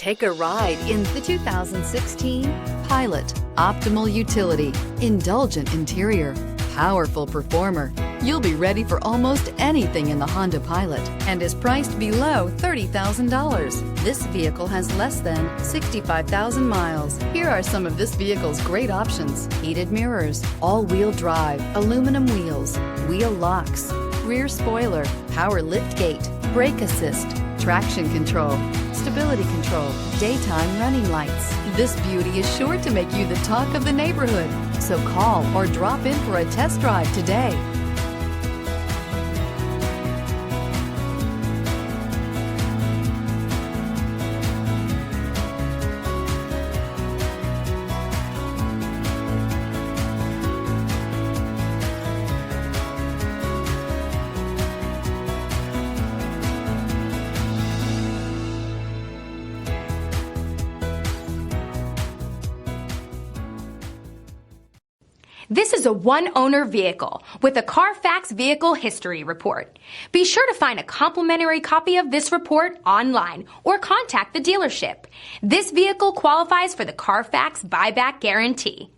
Take a ride in the 2016 Pilot. Optimal utility, indulgent interior, powerful performer. You'll be ready for almost anything in the Honda Pilot and is priced below $30,000. This vehicle has less than 65,000 miles. Here are some of this vehicle's great options: heated mirrors, all-wheel drive, aluminum wheels, wheel locks, rear spoiler, power liftgate, brake assist, traction control, stability control, daytime running lights. This beauty is sure to make you the talk of the neighborhood. So call or drop in for a test drive today. This is a one-owner vehicle with a Carfax Vehicle History Report. Be sure to find a complimentary copy of this report online or contact the dealership. This vehicle qualifies for the Carfax Buyback Guarantee.